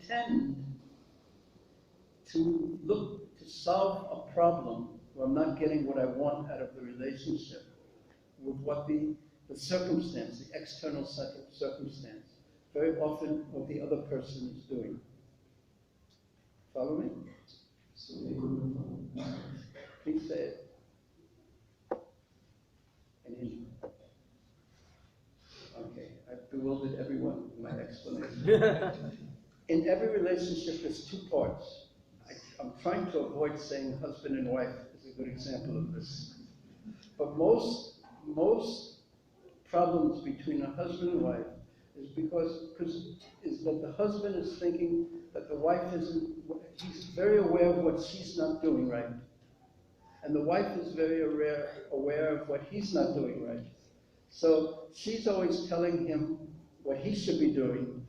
tend to look to solve a problem where I'm not getting what I want out of the relationship with what the circumstance, the external circumstance, very often what the other person is doing. Follow me? Please say it. In Hindi. Okay, I've bewildered everyone with my explanation. In every relationship, there's two parts. I'm trying to avoid saying husband and wife is a good example of this. But most problems between a husband and wife is because that the husband is thinking that the wife isn't, he's very aware of what she's not doing right. And the wife is very aware of what he's not doing right. So she's always telling him what he should be doing,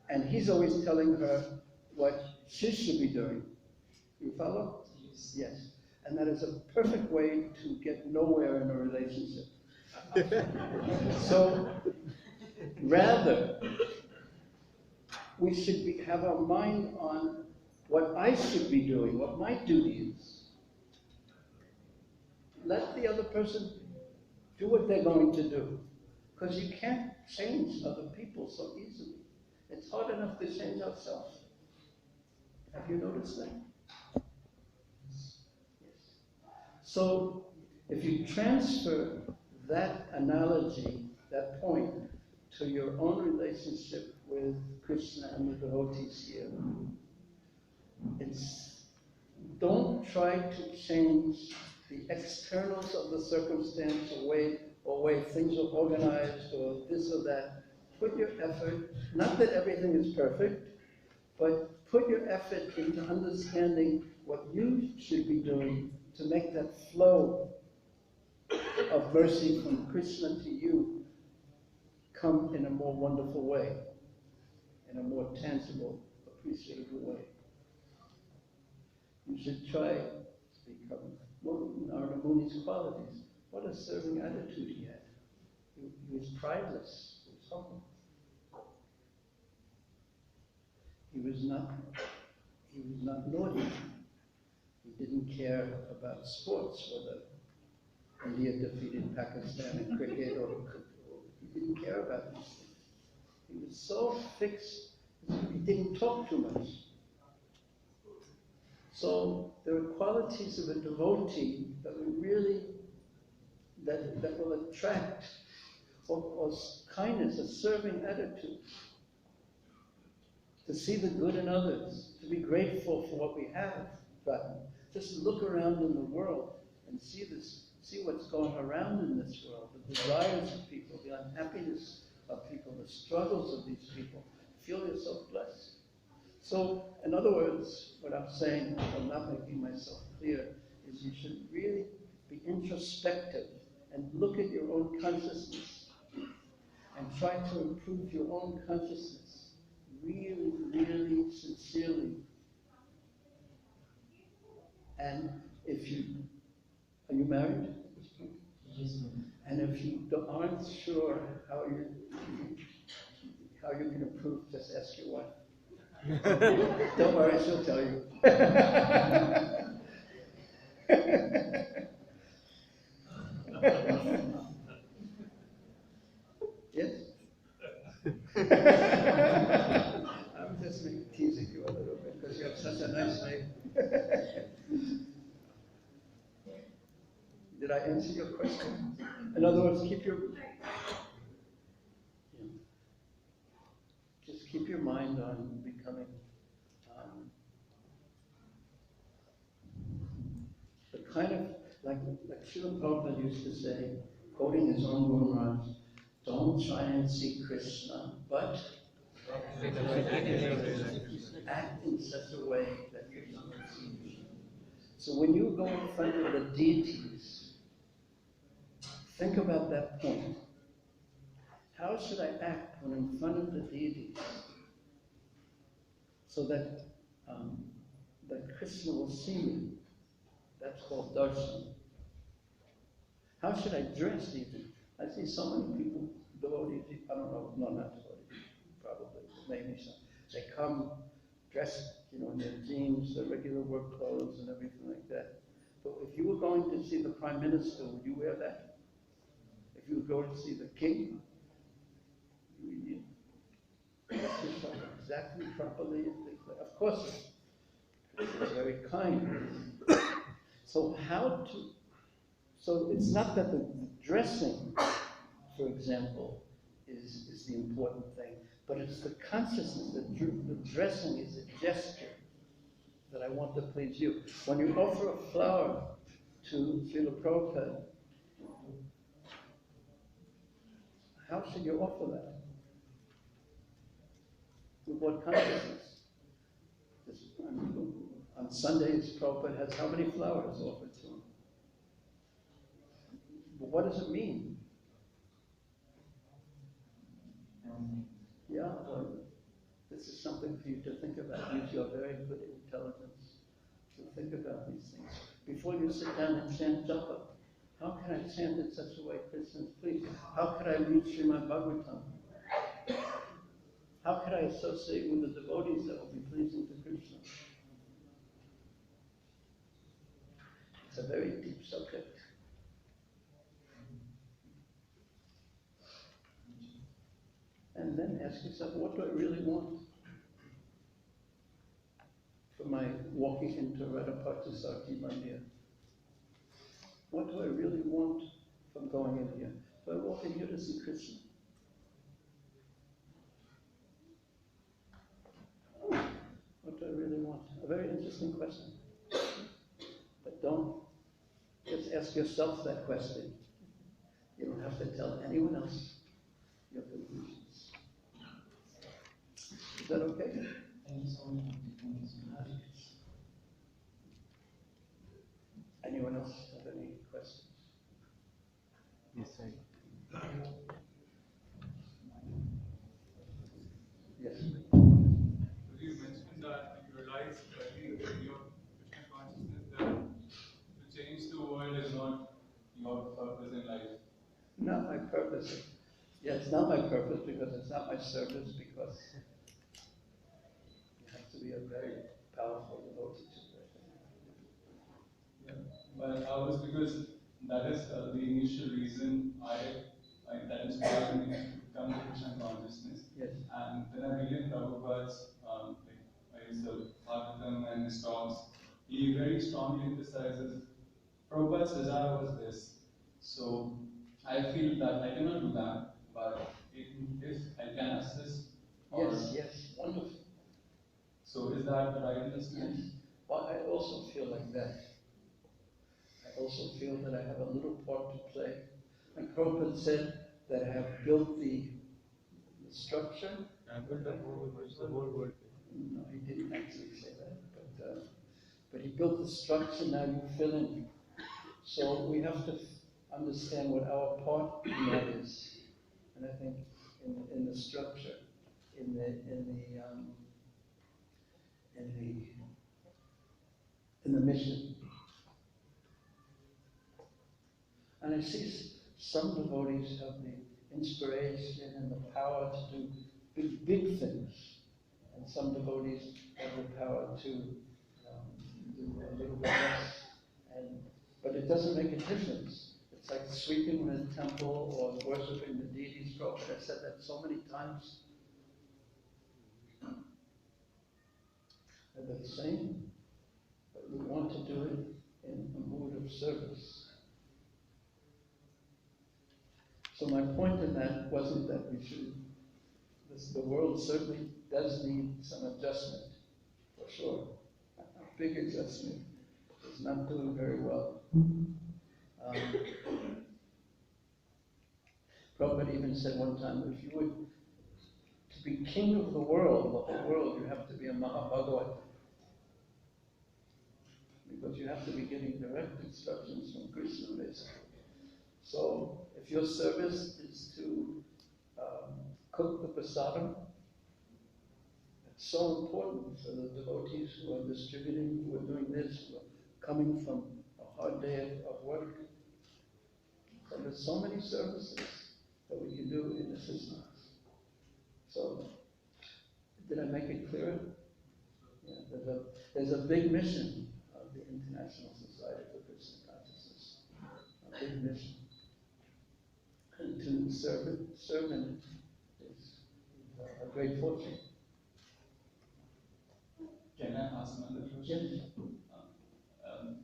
and he's always telling her what she should be doing. You follow? Yes. And that is a perfect way to get nowhere in a relationship. So, rather, we should have our mind on what I should be doing, what my duty is. Let the other person do what they're going to do. Because you can't change other people so easily. It's hard enough to change ourselves. Have you noticed that? Yes. So, if you transfer that analogy, that point, to your own relationship with Krishna and the devotees here, don't try to change the externals of the circumstance or way things are organized or this or that. Put your effort, not that everything is perfect, but put your effort into understanding what you should be doing to make that flow of mercy from Krishna to you come in a more wonderful way, in a more tangible, appreciable way. You should try to become Narada Muni's qualities. What a serving attitude he had. He was prideless. He was humble. He was not naughty. He didn't care about sports, whether India defeated Pakistan in cricket or he didn't care about these things. He was so fixed, he didn't talk too much. So there are qualities of a devotee that will attract, or kindness, a serving attitude, to see the good in others, to be grateful for what we have gotten. Just look around in the world and see what's going around in this world, the desires of people, the unhappiness of people, the struggles of these people. Feel yourself blessed. So, in other words, what I'm saying, if I'm not making myself clear, is you should really be introspective and look at your own consciousness and try to improve your own consciousness really, really sincerely. And are you married at this point? Yes, ma'am. And if you aren't sure how you can improve, just ask your wife. Don't worry, she'll tell you. Yes? I'm just teasing you a little bit because you have such a nice name. Did I answer your question? In other words, just keep your mind on becoming the kind of, like Srila Prabhupada used to say, quoting his own Guru Maharaj, don't try and see Krishna, but act in such a way that you don't see Krishna. So when you go in front of the deities, think about that point. How should I act when in front of the deities so that Krishna will see me? That's called darshan. How should I dress even? I see so many people, devotees, I don't know, no, not devotees, probably, maybe some. They come dressed, you know, in their jeans, their regular work clothes and everything like that. But if you were going to see the Prime Minister, would you wear that? If you would go to see the King, you would dress yourself exactly properly and things like that. Of course, it's very kind. So so it's not that the dressing, for example, is the important thing, but it's the consciousness that the dressing is a gesture that I want to please you. When you offer a flower to Srila Prabhupada, how should you offer that? With what consciousness? On Sundays, Prabhupada has how many flowers offered to him? But what does it mean? Yeah, well, this is something for you to think about. Use your very good intelligence to think about these things. Before you sit down and chant japa, how can I chant in such a way Krishna is pleased? How could I read Srimad Bhagvatam? How could I associate with the devotees that will be pleasing to Krishna? It's a very deep subject. And then ask yourself, what do I really want for my walking into Radha-Parthasarthi Mandir? What do I really want from going in here? Do I walk in here to see Krishna? What do I really want? A very interesting question. But don't just ask yourself that question. You don't have to tell anyone else your conclusions. Is that okay? Anyone else have any questions? Yes, sir. Yes. You mentioned that you realized early in your Krishna consciousness that to change the world is not your purpose in life. Not my purpose. Yeah, it's not my purpose because it's not my service, because you have to be a very powerful devotee to do it. Yeah, but I was, because that is the initial reason that inspired me to come to Krishna consciousness. Yes. And when I read Prabhupada's Bhagavatam and his talks, he very strongly emphasizes Prabhupada's desire was this. So I feel that I cannot do that, but if I can assist. Yes, wonderful. So is that the right understanding? Yes. Well, I also feel like that. I also feel that I have a little part to play. And Prabhupada said that I have built the structure. I built the whole world. No, he didn't actually say that, but he built the structure. Now you fill in. So we have to understand what our part in that is, and I think in the structure, in the mission. And I see some devotees have the inspiration and the power to do big things, and some devotees have the power to do a little bit less. But it doesn't make a difference. It's like sweeping the temple or worshiping the deities. Prabhupada has said that so many times. They're the same, but we want to do it in a mood of service. So my point in that wasn't that we should, the world certainly does need some adjustment, for sure. A big adjustment. It's not doing very well. Prabhupada even said one time, if you would, to be king of the world, the whole world, you have to be a Mahabhagavat. Because you have to be getting direct instructions from Krishna, basically. So, if your service is to cook the prasadam, it's so important for the devotees who are distributing, who are doing this, who are coming from a hard day of work. And there's so many services that we can do in assistance. So, did I make it clear? there's a big mission of the International Society for Krishna Consciousness, a big mission. And to serve in it is a great fortune. Can I ask another question? Yes.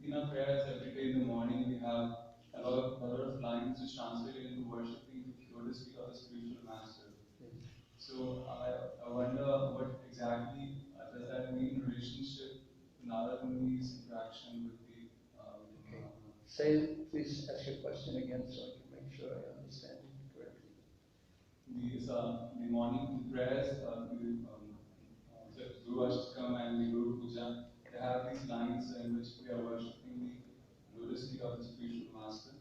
In our prayers every day in the morning, we have a lot of lines which translate into worshipping the lotus feet of the spiritual master. Yes. So I wonder what exactly does that mean in relationship to Narada Muni's interaction with the. Please ask your question again so I can make sure I understand it correctly. The morning prayers, the Guru Iskcon and the Guru Puja, they have these lines in which we are worshipping the lotus feet of the spiritual master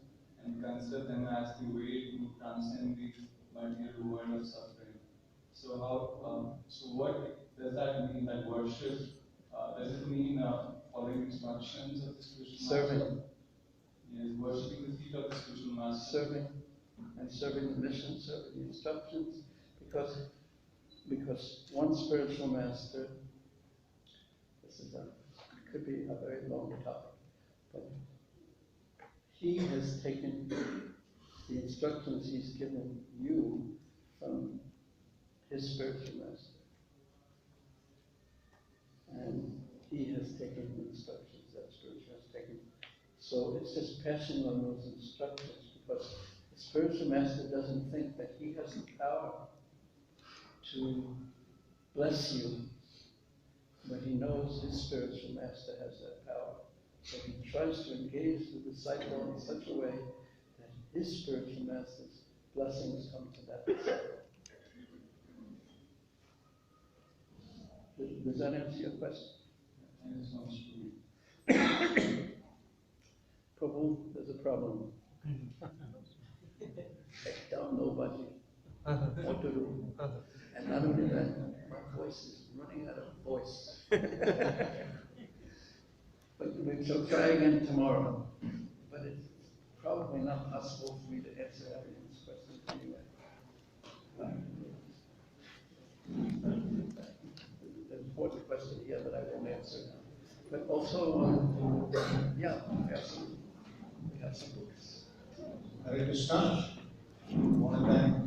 and consider them as the way to transcend the material world of suffering. So what does that mean, that worship? Does it mean following instructions of the spiritual master? Serving. Yes, worshipping the feet of the spiritual master. Serving the mission, serving the instructions, because one spiritual master, it could be a very long topic, but he has taken the instructions he's given you from his spiritual master. And he has taken the instructions that spiritual has taken. So it's just passing on those instructions, because the spiritual master doesn't think that he has the power to bless you, but he knows his spiritual master has that power. So he tries to engage the disciple in such a way that his spiritual master's blessings come to that disciple. Does that answer your question? Prabhu, there's a problem. Take down nobody. What to do? And not only that, my voice is running out of voice. But we shall try again tomorrow. But it's probably not possible for me to answer everyone's questions anyway. There's an important question here that I won't answer now. But also, yeah, we have some books. Hare Krishna. I want to thank